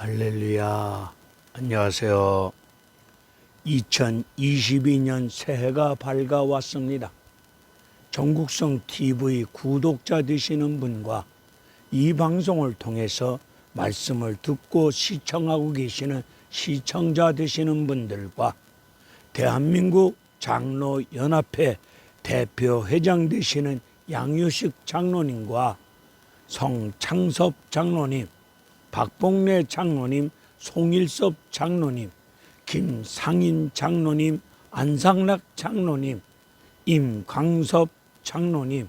할렐루야. 안녕하세요. 2022년 새해가 밝아왔습니다. 전국성 TV 구독자 되시는 분과 이 방송을 통해서 말씀을 듣고 시청하고 계시는 시청자 되시는 분들과 대한민국 장로연합회 대표 회장 되시는 양유식 장로님과 성창섭 장로님, 박봉래 장로님, 송일섭 장로님, 김상인 장로님, 안상락 장로님, 임광섭 장로님,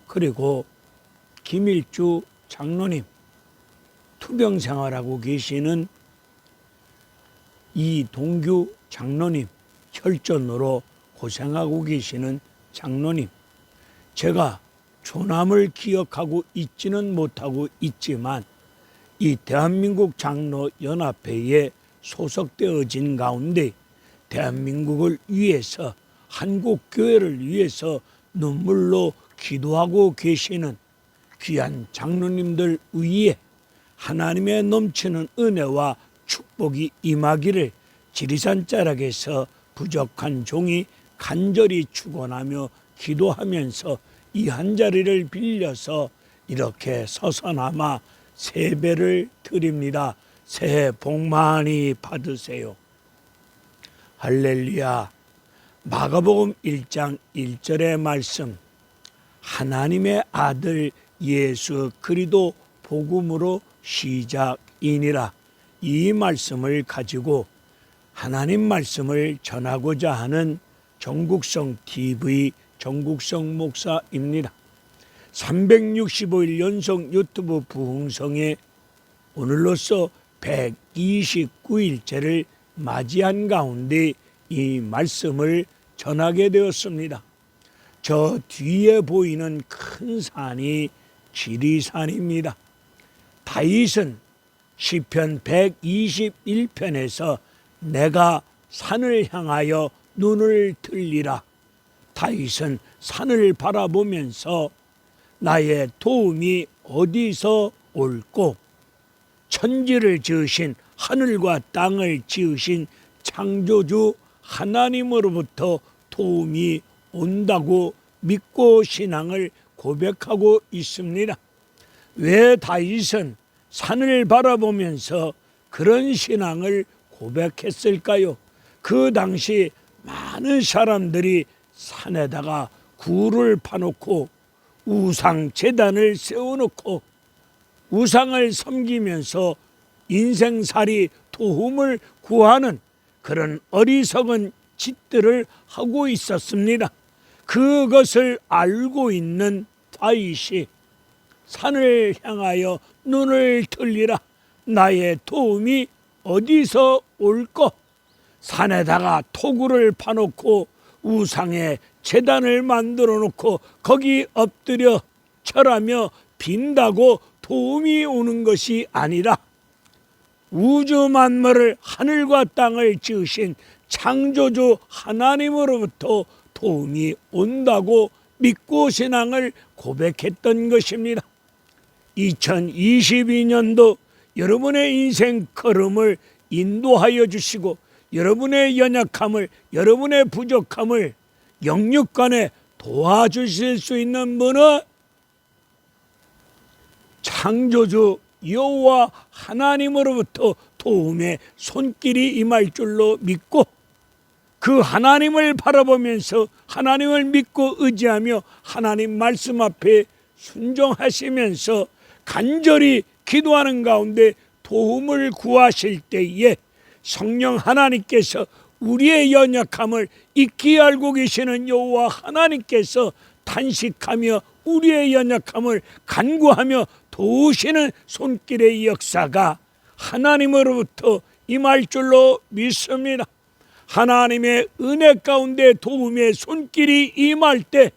그리고 김일주 장로님, 투병 생활하고 계시는 이동규 장로님, 혈전으로 고생하고 계시는 장로님, 제가 조남을 기억하고 있지는 못하고 있지만 이 대한민국 장로연합회에 소속되어진 가운데 대한민국을 위해서, 한국교회를 위해서 눈물로 기도하고 계시는 귀한 장로님들 위에 하나님의 넘치는 은혜와 축복이 임하기를 지리산 자락에서 부족한 종이 간절히 축원하며 기도하면서 이 한 자리를 빌려서 이렇게 서서나마 세배를 드립니다. 새해 복 많이 받으세요. 할렐루야. 마가복음 1장 1절의 말씀, 하나님의 아들 예수 그리스도 복음으로 시작이니라. 이 말씀을 가지고 하나님 말씀을 전하고자 하는 전국성 TV 전국성 목사입니다. 365일 연속 유튜브 부흥성에 오늘로써 129일째를 맞이한 가운데 이 말씀을 전하게 되었습니다. 저 뒤에 보이는 큰 산이 지리산입니다. 다윗은 시편 121편에서 내가 산을 향하여 눈을 들리라. 다윗은 산을 바라보면서 나의 도움이 어디서 올꼬? 천지를 지으신 하늘과 땅을 지으신 창조주 하나님으로부터 도움이 온다고 믿고 신앙을 고백하고 있습니다. 왜 다윗은 산을 바라보면서 그런 신앙을 고백했을까요? 그 당시 많은 사람들이 산에다가 굴을 파놓고 우상 제단을 세워놓고 우상을 섬기면서 인생살이 도움을 구하는 그런 어리석은 짓들을 하고 있었습니다. 그것을 알고 있는 다윗이 산을 향하여 눈을 들리라. 나의 도움이 어디서 올꼬? 산에다가 토굴을 파놓고 우상의 제단을 만들어 놓고 거기 엎드려 절하며 빈다고 도움이 오는 것이 아니라 우주 만물을 하늘과 땅을 지으신 창조주 하나님으로부터 도움이 온다고 믿고 신앙을 고백했던 것입니다. 2022년도 여러분의 인생 걸음을 인도하여 주시고 여러분의 연약함을, 여러분의 부족함을 영육간에 도와주실 수 있는 분은 창조주 여호와 하나님으로부터 도움의 손길이 임할 줄로 믿고 그 하나님을 바라보면서 하나님을 믿고 의지하며 하나님 말씀 앞에 순종하시면서 간절히 기도하는 가운데 도움을 구하실 때에 성령 하나님께서 우리의 연약함을 익히 알고 계시는 여호와 하나님께서 탄식하며 우리의 연약함을 간구하며 도우시는 손길의 역사가 하나님으로부터 임할 줄로 믿습니다. 하나님의 은혜 가운데 도움의 손길이 임할 때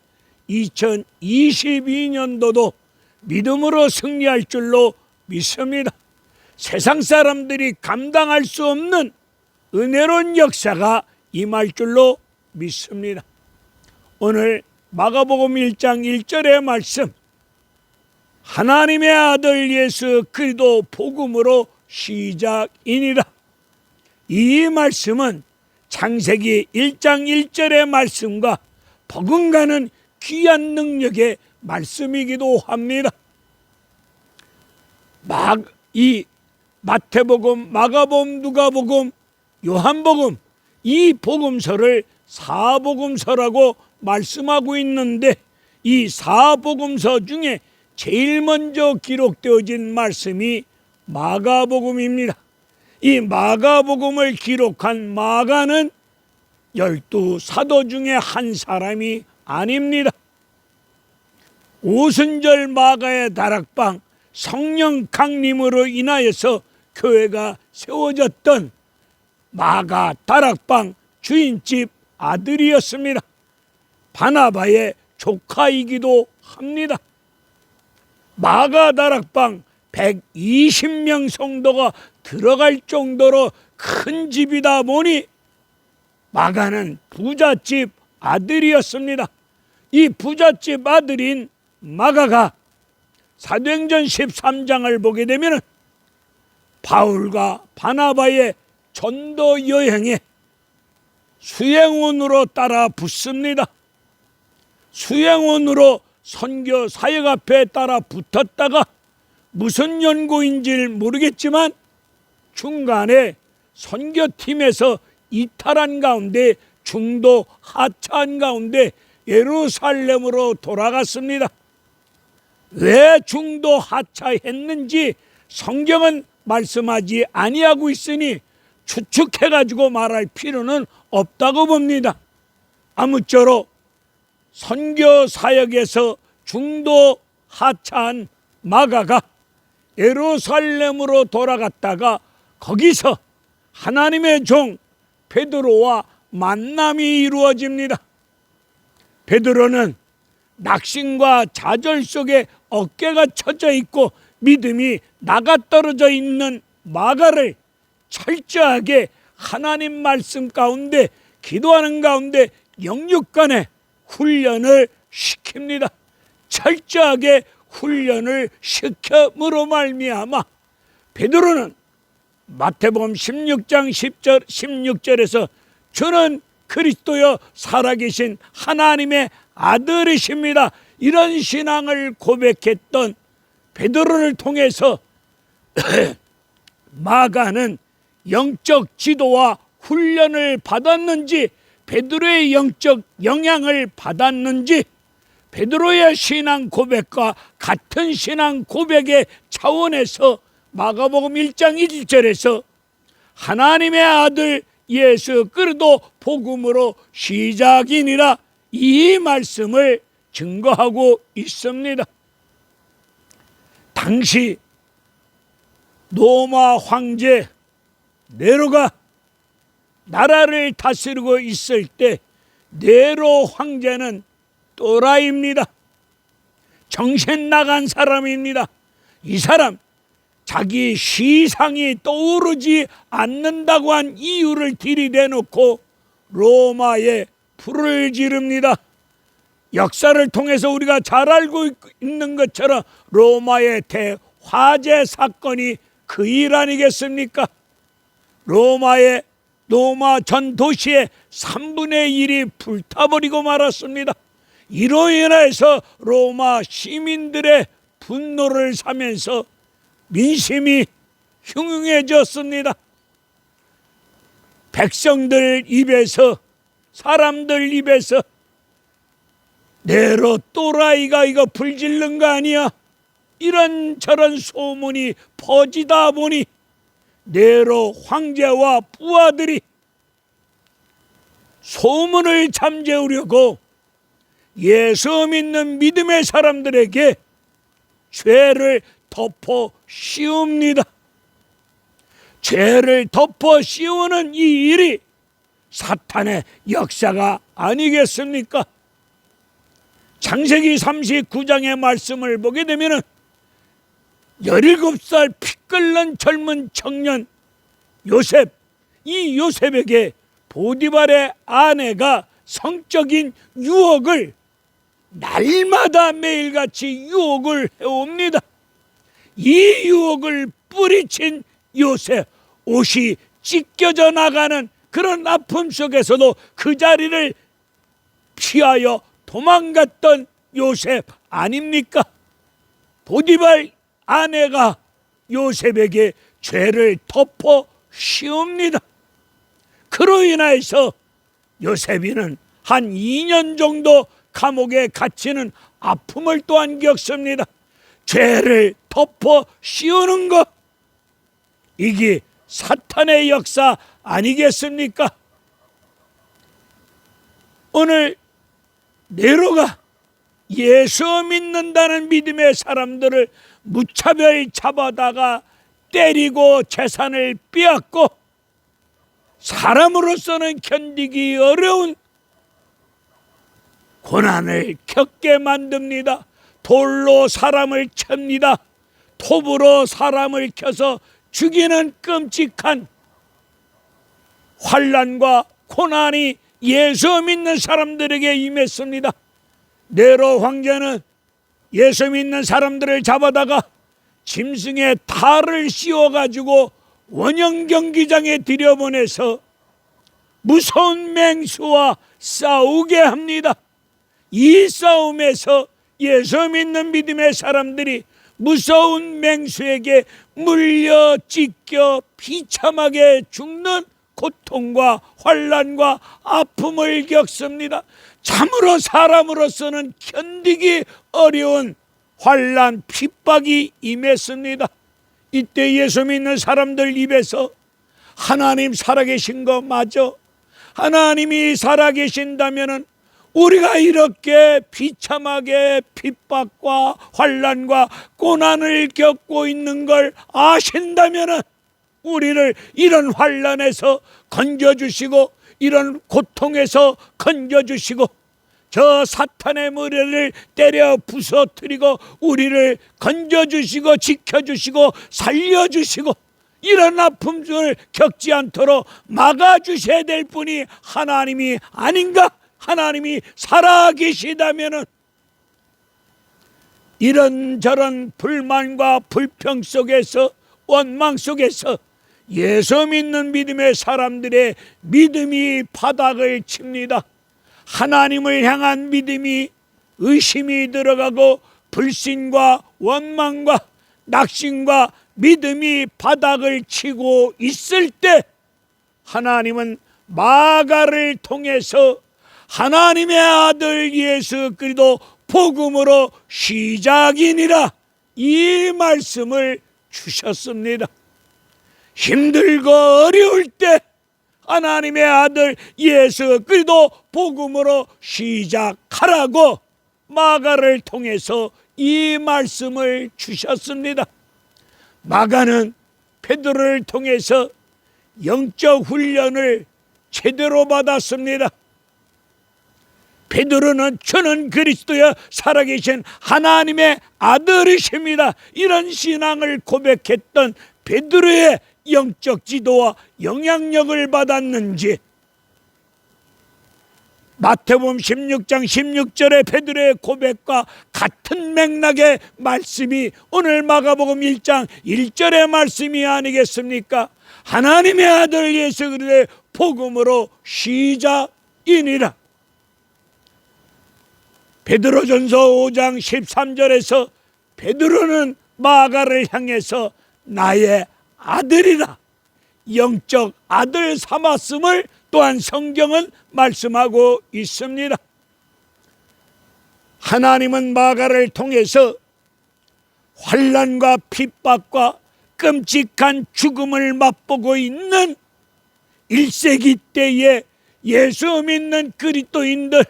2022년도도 믿음으로 승리할 줄로 믿습니다. 세상 사람들이 감당할 수 없는 은혜로운 역사가 임할 줄로 믿습니다. 오늘 마가복음 1장 1절의 말씀, 하나님의 아들 예수 그리스도 복음으로 시작이니라. 이 말씀은 창세기 1장 1절의 말씀과 버금가는 귀한 능력의 말씀이기도 합니다. 이 마태복음, 마가복음, 누가복음, 요한복음, 이 복음서를 사복음서라고 말씀하고 있는데, 이 사복음서 중에 제일 먼저 기록되어진 말씀이 마가복음입니다. 이 마가복음을 기록한 마가는 12사도 중에 한 사람이 아닙니다. 오순절 마가의 다락방, 성령 강림으로 인하여서 교회가 세워졌던 마가 다락방 주인집 아들이었습니다. 바나바의 조카이기도 합니다. 마가 다락방 120명 성도가 들어갈 정도로 큰 집이다 보니 마가는 부잣집 아들이었습니다. 이 부잣집 아들인 마가가 사도행전 13장을 보게 되면 바울과 바나바의 전도 여행에 수행원으로 따라 붙습니다. 수행원으로 선교 사역 앞에 따라 붙었다가 무슨 연고인지를 모르겠지만 중간에 선교팀에서 이탈한 가운데 중도 하차한 가운데 예루살렘으로 돌아갔습니다. 왜 중도 하차했는지 성경은 말씀하지 아니하고 있으니 추측해가지고 말할 필요는 없다고 봅니다. 아무쪼록 선교 사역에서 중도 하차한 마가가 예루살렘으로 돌아갔다가 거기서 하나님의 종 베드로와 만남이 이루어집니다. 베드로는 낙심과 좌절 속에 어깨가 처져 있고 믿음이 나가떨어져 있는 마가를 철저하게 하나님 말씀 가운데 기도하는 가운데 영육간에 훈련을 시킵니다. 철저하게 훈련을 시켜므로 말미암아 베드로는 마태복음 16장 10절 16절에서 주는 그리스도여 살아계신 하나님의 아들이십니다, 이런 신앙을 고백했던 베드로를 통해서 마가는 영적 지도와 훈련을 받았는지, 베드로의 영적 영향을 받았는지, 베드로의 신앙 고백과 같은 신앙 고백의 차원에서 마가복음 1장 1절에서 하나님의 아들 예수 그리스도 복음으로 시작이니라, 이 말씀을 증거하고 있습니다. 당시 로마 황제 네로가 나라를 다스리고 있을 때 네로 황제는 또라이입니다. 정신 나간 사람입니다. 이 사람 자기 시상이 떠오르지 않는다고 한 이유를 들이대놓고 로마에 불을 지릅니다. 역사를 통해서 우리가 잘 알고 있는 것처럼 로마의 대화재 사건이 그 일 아니겠습니까? 로마 전 도시의 3분의 1이 불타버리고 말았습니다. 이로 인해서 로마 시민들의 분노를 사면서 민심이 흉흉해졌습니다. 백성들 입에서, 사람들 입에서 네로 또라이가 이거 불질른 거 아니야? 이런저런 소문이 퍼지다 보니 네로 황제와 부하들이 소문을 잠재우려고 예수 믿는 믿음의 사람들에게 죄를 덮어 씌웁니다. 죄를 덮어 씌우는 이 일이 사탄의 역사가 아니겠습니까? 창세기 39장의 말씀을 보게 되면 17살 피 끓는 젊은 청년 요셉, 이 요셉에게 보디발의 아내가 성적인 유혹을 날마다 매일같이 유혹을 해옵니다. 이 유혹을 뿌리친 요셉 옷이 찢겨져 나가는 그런 아픔 속에서도 그 자리를 피하여 도망갔던 요셉 아닙니까? 보디발 아내가 요셉에게 죄를 덮어 씌웁니다. 그로 인하여서 요셉이는 한 2년 정도 감옥에 갇히는 아픔을 또한 겪습니다. 죄를 덮어 씌우는 것, 이게 사탄의 역사 아니겠습니까? 오늘 네로가 예수 믿는다는 믿음의 사람들을 무차별 잡아다가 때리고 재산을 빼앗고 사람으로서는 견디기 어려운 고난을 겪게 만듭니다. 돌로 사람을 칩니다. 톱으로 사람을 켜서 죽이는 끔찍한 환난과 고난이 예수 믿는 사람들에게 임했습니다. 네로 황제는 예수 믿는 사람들을 잡아다가 짐승의 탈을 씌워가지고 원형 경기장에 들여보내서 무서운 맹수와 싸우게 합니다. 이 싸움에서 예수 믿는 믿음의 사람들이 무서운 맹수에게 물려 찢겨 비참하게 죽는 고통과 환난과 아픔을 겪습니다. 참으로 사람으로서는 견디기 어려운 환난 핍박이 임했습니다. 이때 예수 믿는 사람들 입에서 하나님 살아계신 거 맞아? 하나님이 살아계신다면 우리가 이렇게 비참하게 핍박과 환난과 고난을 겪고 있는 걸 아신다면 우리를 이런 환난에서 건져주시고 이런 고통에서 건져주시고 저 사탄의 머리를 때려 부서뜨리고 우리를 건져주시고 지켜주시고 살려주시고 이런 아픔을 겪지 않도록 막아주셔야 될 분이 하나님이 아닌가? 하나님이 살아계시다면 이런저런 불만과 불평 속에서 원망 속에서 예수 믿는 믿음의 사람들의 믿음이 바닥을 칩니다. 하나님을 향한 믿음이 의심이 들어가고 불신과 원망과 낙심과 믿음이 바닥을 치고 있을 때 하나님은 마가를 통해서 하나님의 아들 예수 그리스도 복음으로 시작이니라 이 말씀을 주셨습니다. 힘들고 어려울 때 하나님의 아들 예수 그리스도 복음으로 시작하라고 마가를 통해서 이 말씀을 주셨습니다. 마가는 베드로를 통해서 영적 훈련을 제대로 받았습니다. 베드로는 저는 그리스도여 살아계신 하나님의 아들이십니다. 이런 신앙을 고백했던 베드로의 영적 지도와 영향력을 받았는지 마태복음 16장 16절의 베드로의 고백과 같은 맥락의 말씀이 오늘 마가복음 1장 1절의 말씀이 아니겠습니까? 하나님의 아들 예수 그리스도의 복음으로 시작이니라. 베드로전서 5장 13절에서 베드로는 마가를 향해서 나의 아들이라 영적 아들 삼았음을 또한 성경은 말씀하고 있습니다. 하나님은 마가를 통해서 환난과 핍박과 끔찍한 죽음을 맛보고 있는 1세기 때에 예수 믿는 그리스도인들,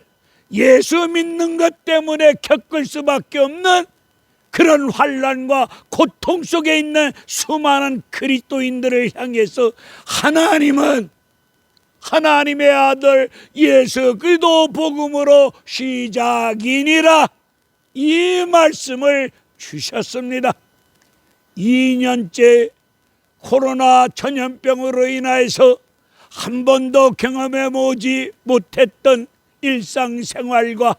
예수 믿는 것 때문에 겪을 수밖에 없는 그런 환난과 고통 속에 있는 수많은 그리스도인들을 향해서 하나님은 하나님의 아들 예수 그리스도 복음으로 시작이니라 이 말씀을 주셨습니다. 2년째 코로나 전염병으로 인하여서 한 번도 경험해 보지 못했던 일상생활과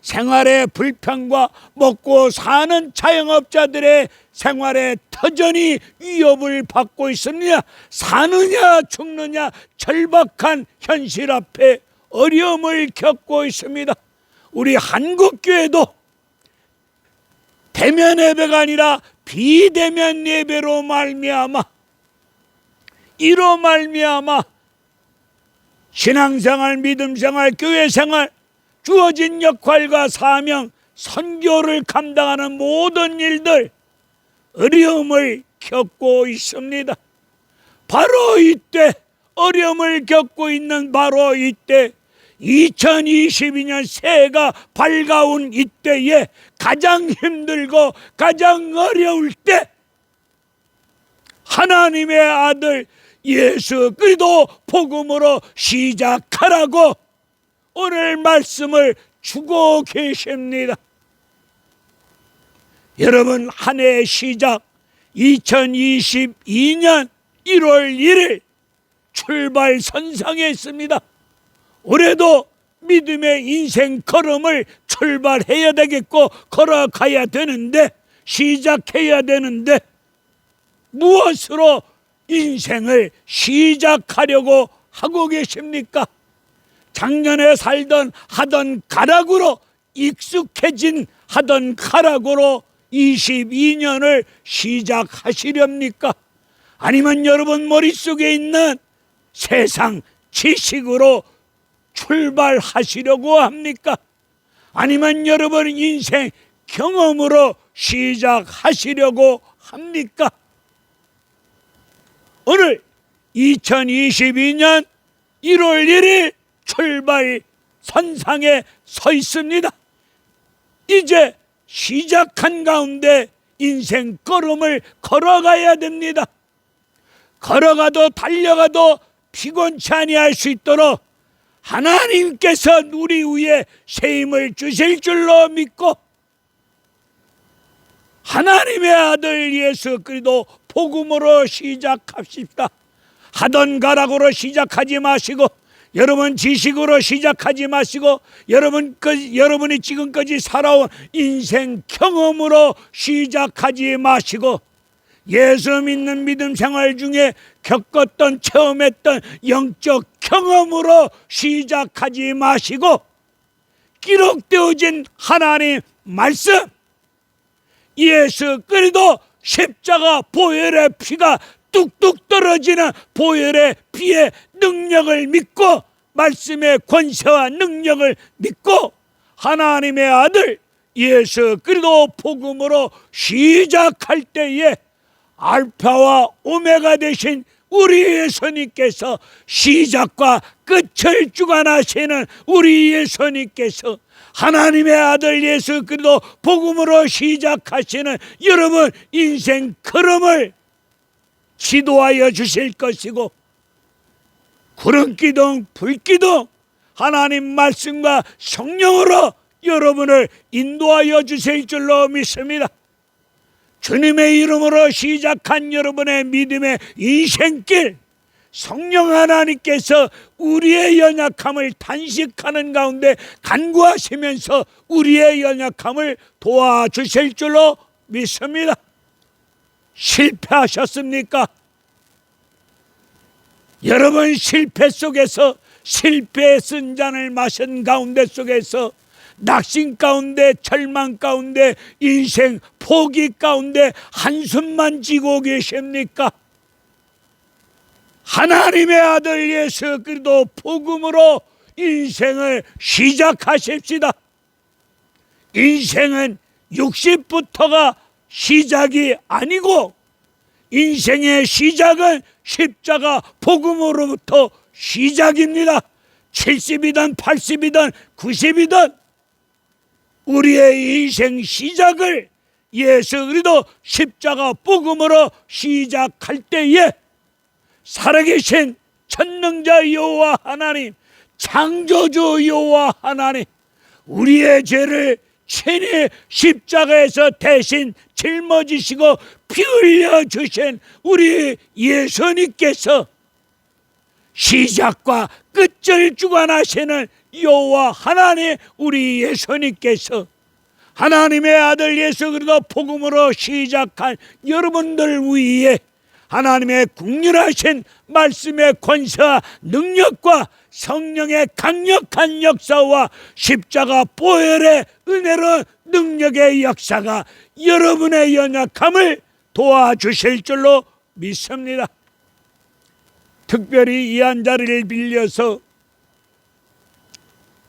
생활의 불평과 먹고 사는 자영업자들의 생활에 터전히 위협을 받고 있습니다. 사느냐 죽느냐 절박한 현실 앞에 어려움을 겪고 있습니다. 우리 한국교회도 대면 예배가 아니라 비대면 예배로 말미암아 이로 말미암아 신앙생활, 믿음생활, 교회생활, 주어진 역할과 사명, 선교를 감당하는 모든 일들 어려움을 겪고 있습니다. 바로 이때 어려움을 겪고 있는 바로 이때 2022년 새해가 밝아온 이때에 가장 힘들고 가장 어려울 때 하나님의 아들 예수 그리스도 복음으로 시작하라고 오늘 말씀을 주고 계십니다. 여러분, 한 해의 시작 2022년 1월 1일 출발 선상에 있습니다. 올해도 믿음의 인생 걸음을 출발해야 되겠고 걸어가야 되는데 시작해야 되는데 무엇으로 인생을 시작하려고 하고 계십니까? 작년에 살던 하던 가락으로 익숙해진 하던 가락으로 22년을 시작하시렵니까? 아니면 여러분 머릿속에 있는 세상 지식으로 출발하시려고 합니까? 아니면 여러분 인생 경험으로 시작하시려고 합니까? 오늘 2022년 1월 1일 출발 선상에 서 있습니다. 이제 시작한 가운데 인생 걸음을 걸어가야 됩니다. 걸어가도 달려가도 피곤치 아니할 수 있도록 하나님께서 우리 위에 새 힘을 주실 줄로 믿고 하나님의 아들 예수 그리스도 복음으로 시작합시다. 하던 가락으로 시작하지 마시고 여러분 지식으로 시작하지 마시고 여러분이 지금까지 살아온 인생 경험으로 시작하지 마시고 예수 믿는 믿음 생활 중에 겪었던 체험했던 영적 경험으로 시작하지 마시고 기록되어진 하나님 말씀 예수 그리스도 십자가 보혈의 피가 뚝뚝 떨어지는 보혈의 피의 능력을 믿고 말씀의 권세와 능력을 믿고 하나님의 아들 예수 그리스도 복음으로 시작할 때에 알파와 오메가 되신 우리 예수님께서 시작과 끝을 주관하시는 우리 예수님께서 하나님의 아들 예수 그리스도 복음으로 시작하시는 여러분 인생 걸음을 지도하여 주실 것이고 구름기둥 불기둥 하나님 말씀과 성령으로 여러분을 인도하여 주실 줄로 믿습니다. 주님의 이름으로 시작한 여러분의 믿음의 인생길 성령 하나님께서 우리의 연약함을 단식하는 가운데 간구하시면서 우리의 연약함을 도와주실 줄로 믿습니다. 실패하셨습니까? 여러분 실패 속에서 실패의 쓴 잔을 마신 가운데 속에서 낙심 가운데 절망 가운데 인생 포기 가운데 한숨만 지고 계십니까? 하나님의 아들 예수 그리스도 복음으로 인생을 시작하십시다. 인생은 60부터가 시작이 아니고 인생의 시작은 십자가 복음으로부터 시작입니다. 70이든 80이든 90이든 우리의 인생 시작을 예수 그리스도 십자가 복음으로 시작할 때에 살아계신 전능자 여호와 하나님 창조주 여호와 하나님 우리의 죄를 친히 십자가에서 대신 짊어지시고 피 흘려 주신 우리 예수님께서 시작과 끝을 주관하시는 여호와 하나님 우리 예수님께서 하나님의 아들 예수 그리스도 복음으로 시작한 여러분들 위에 하나님의 국률하신 말씀의 권세와 능력과 성령의 강력한 역사와 십자가 보혈의 은혜로 능력의 역사가 여러분의 연약함을 도와주실 줄로 믿습니다. 특별히 이 한 자리를 빌려서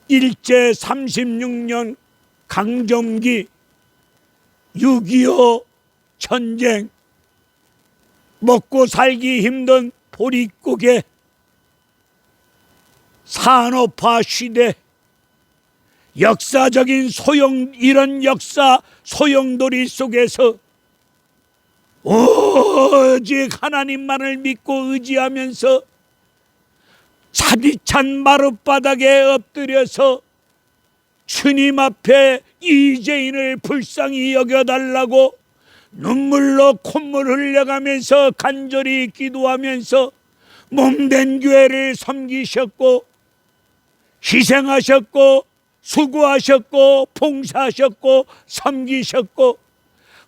일제 36년 강점기 6.25 전쟁 먹고 살기 힘든 보릿고개 산업화 시대 역사적인 이런 역사 소용돌이 속에서 오직 하나님만을 믿고 의지하면서 차디찬 마룻바닥에 엎드려서 주님 앞에 이재인을 불쌍히 여겨달라고 눈물로 콧물 흘려가면서 간절히 기도하면서 몸된 교회를 섬기셨고 희생하셨고 수고하셨고 봉사하셨고 섬기셨고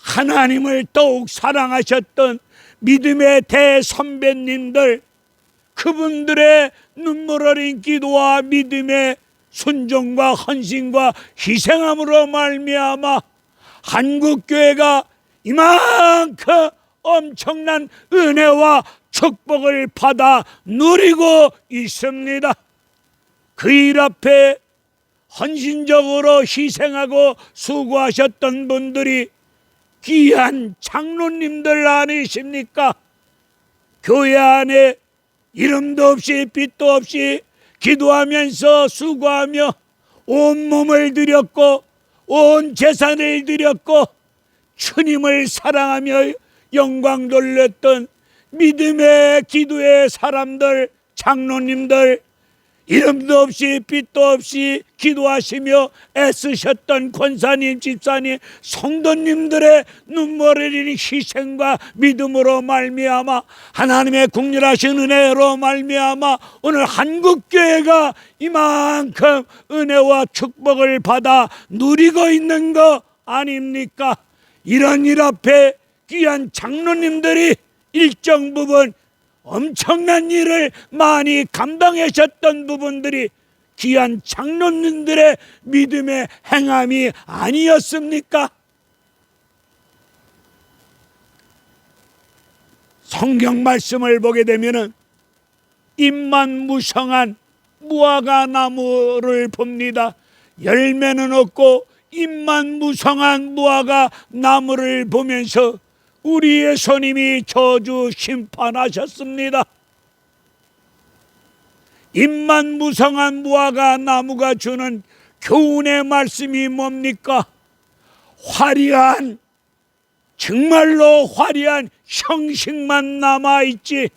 하나님을 더욱 사랑하셨던 믿음의 대선배님들 그분들의 눈물 어린 기도와 믿음의 순종과 헌신과 희생함으로 말미암아 한국교회가 이만큼 엄청난 은혜와 축복을 받아 누리고 있습니다. 그 일 앞에 헌신적으로 희생하고 수고하셨던 분들이 귀한 장로님들 아니십니까? 교회 안에 이름도 없이 빛도 없이 기도하면서 수고하며 온 몸을 드렸고 온 재산을 드렸고 주님을 사랑하며 영광 돌렸던 믿음의 기도의 사람들 장로님들 이름도 없이 빛도 없이 기도하시며 애쓰셨던 권사님 집사님 성도님들의 눈물 흘린 희생과 믿음으로 말미암아 하나님의 국률하신 은혜로 말미암아 오늘 한국교회가 이만큼 은혜와 축복을 받아 누리고 있는 거 아닙니까? 이런 일 앞에 귀한 장로님들이 일정 부분 엄청난 일을 많이 감당하셨던 부분들이 귀한 장로님들의 믿음의 행함이 아니었습니까? 성경 말씀을 보게 되면은 잎만 무성한 무화과 나무를 봅니다. 열매는 없고 잎만 무성한 무화과 나무를 보면서 우리의 예수님이 저주 심판하셨습니다. 잎만 무성한 무화과 나무가 주는 교훈의 말씀이 뭡니까? 화려한 정말로 화려한 형식만 남아있지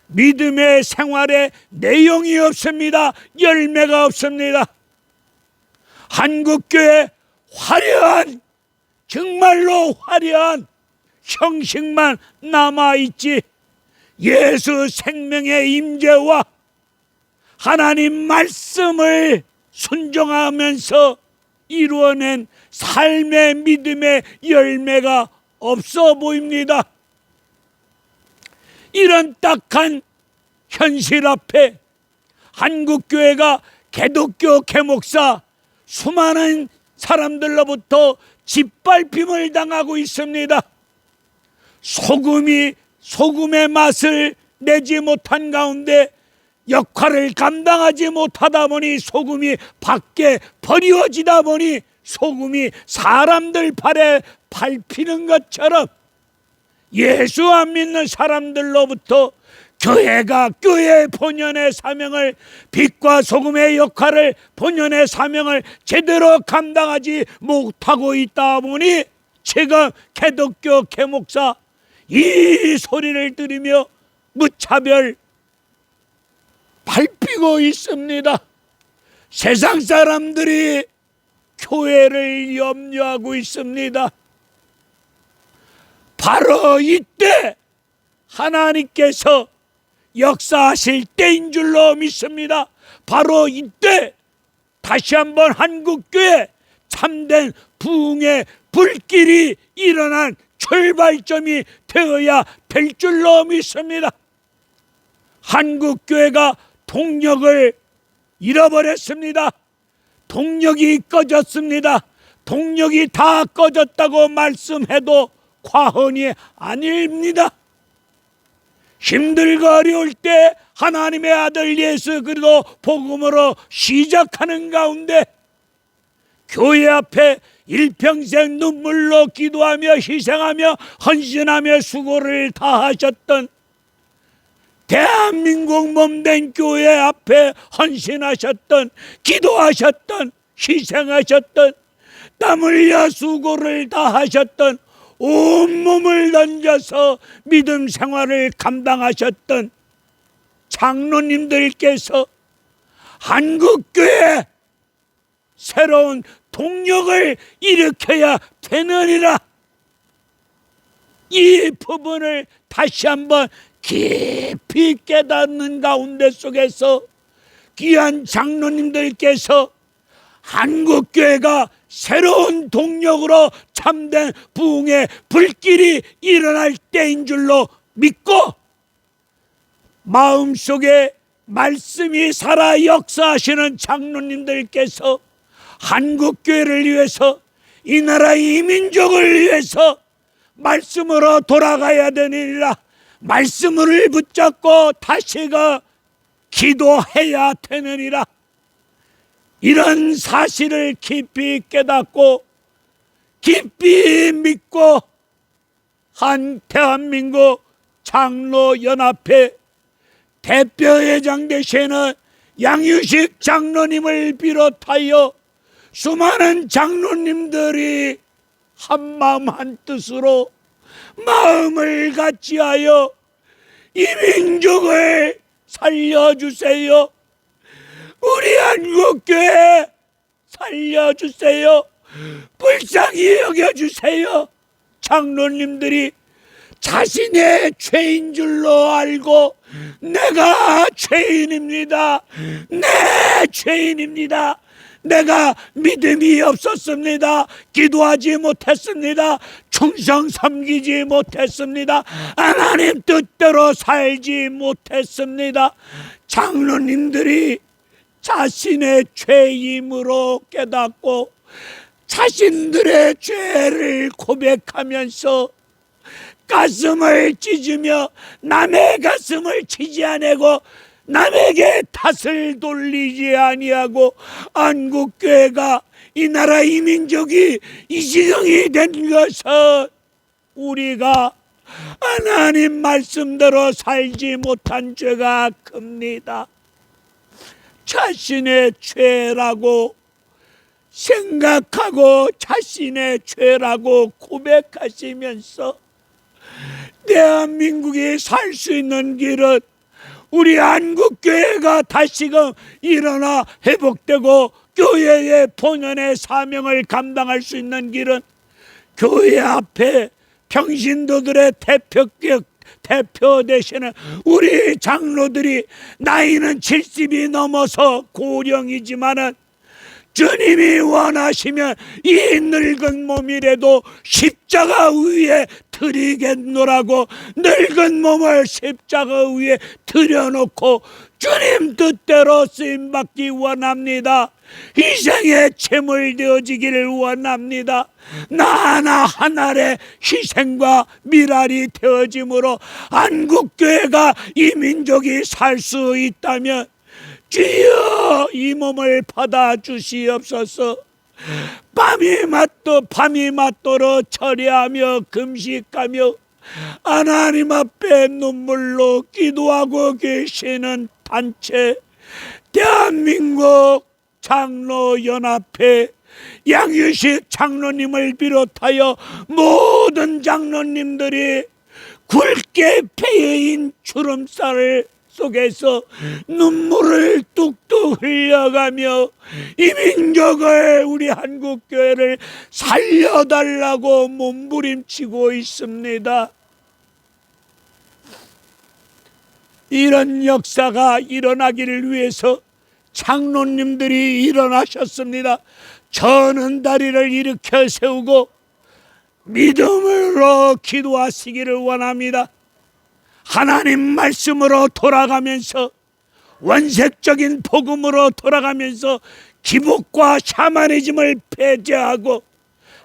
믿음의 생활에 내용이 없습니다. 열매가 없습니다. 한국교회 화려한 정말로 화려한 형식만 남아있지 예수 생명의 임재와 하나님 말씀을 순종하면서 이루어낸 삶의 믿음의 열매가 없어 보입니다. 이런 딱한 현실 앞에 한국교회가 개독교 개목사 수많은 사람들로부터 짓밟힘을 당하고 있습니다. 소금의 맛을 내지 못한 가운데 역할을 감당하지 못하다 보니 소금이 밖에 버려지다 보니 소금이 사람들 발에 밟히는 것처럼 예수 안 믿는 사람들로부터 교회가 교회의 본연의 사명을 빛과 소금의 역할을 본연의 사명을 제대로 감당하지 못하고 있다 보니 지금 개독교 개목사 이 소리를 들으며 무차별 밟히고 있습니다. 세상 사람들이 교회를 염려하고 있습니다. 바로 이때 하나님께서 역사하실 때인 줄로 믿습니다. 바로 이때 다시 한번 한국교회 참된 부흥의 불길이 일어난 출발점이 되어야 될 줄로 믿습니다. 한국교회가 동력을 잃어버렸습니다. 동력이 꺼졌습니다. 동력이 다 꺼졌다고 말씀해도 과언이 아닙니다. 힘들고 어려울 때 하나님의 아들 예수 그리스도 복음으로 시작하는 가운데 교회 앞에 일평생 눈물로 기도하며 희생하며 헌신하며 수고를 다하셨던 대한민국 몸된 교회 앞에 헌신하셨던, 기도하셨던, 희생하셨던, 땀 흘려 수고를 다하셨던, 온몸을 던져서 믿음 생활을 감당하셨던 장로님들께서 한국교회 새로운 동력을 일으켜야 되느니라. 이 부분을 다시 한번 깊이 깨닫는 가운데 속에서 귀한 장로님들께서 한국교회가 새로운 동력으로 참된 부흥의 불길이 일어날 때인 줄로 믿고 마음속에 말씀이 살아 역사하시는 장로님들께서 한국교회를 위해서 이 나라 이 민족을 위해서 말씀으로 돌아가야 되느니라. 말씀을 붙잡고 다시가 기도해야 되느니라. 이런 사실을 깊이 깨닫고 깊이 믿고 한 대한민국 장로연합회 대표회장 되시는 양유식 장로님을 비롯하여 수많은 장로님들이 한마음 한뜻으로 마음을 같이하여 이 민족을 살려주세요. 우리 한국교회 살려주세요. 불쌍히 여겨주세요. 장로님들이 자신의 죄인 줄로 알고 내가 죄인입니다. 내 죄인입니다. 내가 믿음이 없었습니다. 기도하지 못했습니다. 충성 섬기지 못했습니다. 하나님 뜻대로 살지 못했습니다. 장로님들이 자신의 죄임으로 깨닫고 자신들의 죄를 고백하면서 가슴을 찢으며 남의 가슴을 치지 아니하고 남에게 탓을 돌리지 아니하고 한국교회가 이 나라 이 민족이 이 지경이 된 것은 우리가 하나님 말씀대로 살지 못한 죄가 큽니다. 자신의 죄라고 생각하고 자신의 죄라고 고백하시면서 대한민국이 살 수 있는 길은 우리 한국교회가 다시금 일어나 회복되고 교회의 본연의 사명을 감당할 수 있는 길은 교회 앞에 평신도들의 대표 되시는 우리 장로들이 나이는 70이 넘어서 고령이지만은 주님이 원하시면 이 늙은 몸이라도 십자가 위에 드리겠노라고 늙은 몸을 십자가 위에 들여놓고 주님 뜻대로 쓰임받기 원합니다. 희생의 제물 되어지기를 원합니다. 나 하나 하나의 희생과 미랄이 되어짐으로 한국교회가 이 민족이 살 수 있다면 주여 이 몸을 받아주시옵소서. 밤이 맞도록 철야하며 금식하며 하나님 앞에 눈물로 기도하고 계시는 단체 대한민국 장로연합회 양유식 장로님을 비롯하여 모든 장로님들이 굵게 패인 주름살 속에서 눈물을 뚝뚝 흘려가며 이 민족을 우리 한국교회를 살려달라고 몸부림치고 있습니다. 이런 역사가 일어나기를 위해서 장로님들이 일어나셨습니다. 저는 다리를 일으켜 세우고 믿음으로 기도하시기를 원합니다. 하나님 말씀으로 돌아가면서, 원색적인 복음으로 돌아가면서 기복과 샤머니즘을 폐지하고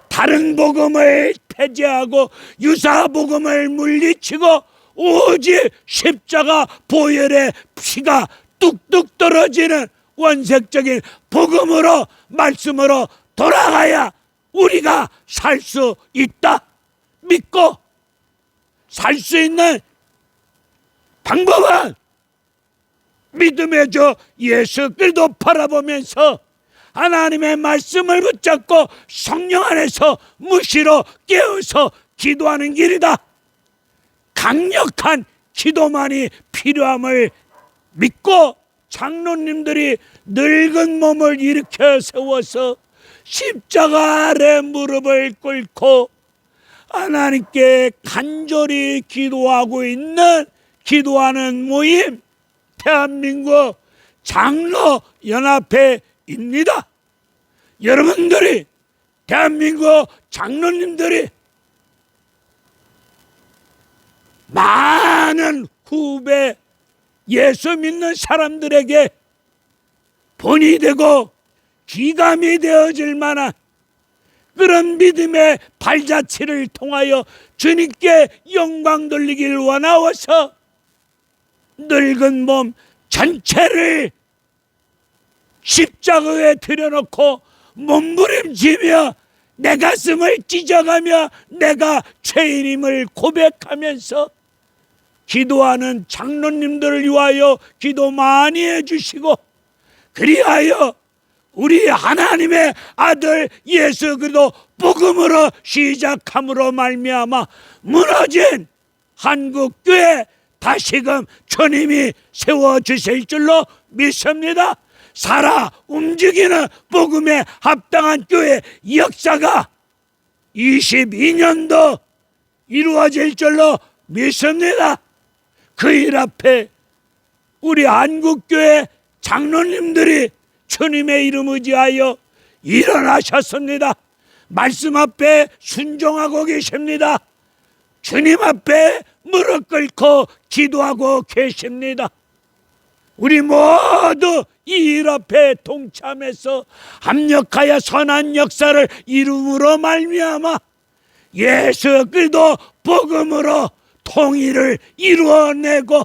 다른 복음을 폐지하고 유사 복음을 물리치고 오직 십자가 보혈의 피가 뚝뚝 떨어지는 원색적인 복음으로, 말씀으로 돌아가야 우리가 살 수 있다 믿고, 살 수 있는 방법은 믿음의 주 예수 그리스도 바라보면서 하나님의 말씀을 붙잡고 성령 안에서 무시로 깨어서 기도하는 길이다. 강력한 기도만이 필요함을 믿고 장로님들이 늙은 몸을 일으켜 세워서 십자가 아래 무릎을 꿇고 하나님께 간절히 기도하는 모임, 대한민국 장로연합회입니다. 여러분들이, 대한민국 장로님들이 많은 후배 예수 믿는 사람들에게 본이 되고 기감이 되어질 만한 그런 믿음의 발자취를 통하여 주님께 영광 돌리기를 원하어서 늙은 몸 전체를 십자가에 들여놓고 몸부림치며 내 가슴을 찢어가며 내가 죄인임을 고백하면서 기도하는 장로님들을 위하여 기도 많이 해주시고, 그리하여 우리 하나님의 아들 예수 그리스도 복음으로 시작함으로 말미암아 무너진 한국교회 다시금 주님이 세워주실 줄로 믿습니다. 살아 움직이는 복음에 합당한 교회 역사가 22년도 이루어질 줄로 믿습니다. 그 일 앞에 우리 한국교회 장로님들이 주님의 이름 의지하여 일어나셨습니다. 말씀 앞에 순종하고 계십니다. 주님 앞에 무릎 꿇고 기도하고 계십니다. 우리 모두 이 일 앞에 동참해서 합력하여 선한 역사를 이름으로 말미암아 예수 그리스도 복음으로 통일을 이루어내고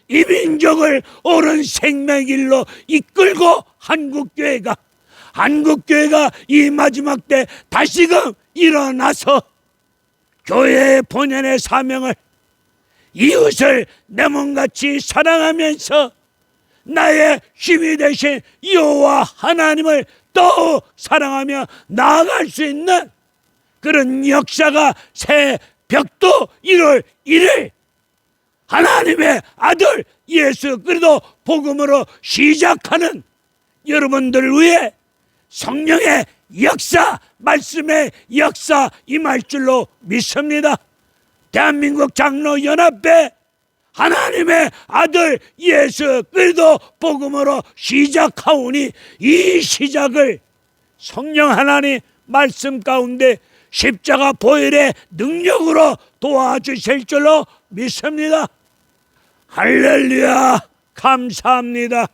이 민족을 옳은 생명의 길로 이끌고 한국교회가 이 마지막 때 다시금 일어나서 교회의 본연의 사명을, 이웃을 내 몸같이 사랑하면서 나의 힘이 되신 여호와 하나님을 더욱 사랑하며 나아갈 수 있는 그런 역사가 새벽도 1월 1일 하나님의 아들 예수 그리스도 복음으로 시작하는 여러분들 위해 성령의 역사, 말씀의 역사 임할 줄로 믿습니다. 대한민국 장로연합회 하나님의 아들 예수 그리스도 복음으로 시작하오니 이 시작을 성령 하나님 말씀 가운데 십자가 보혈의 능력으로 도와주실 줄로 믿습니다. 할렐루야, 감사합니다.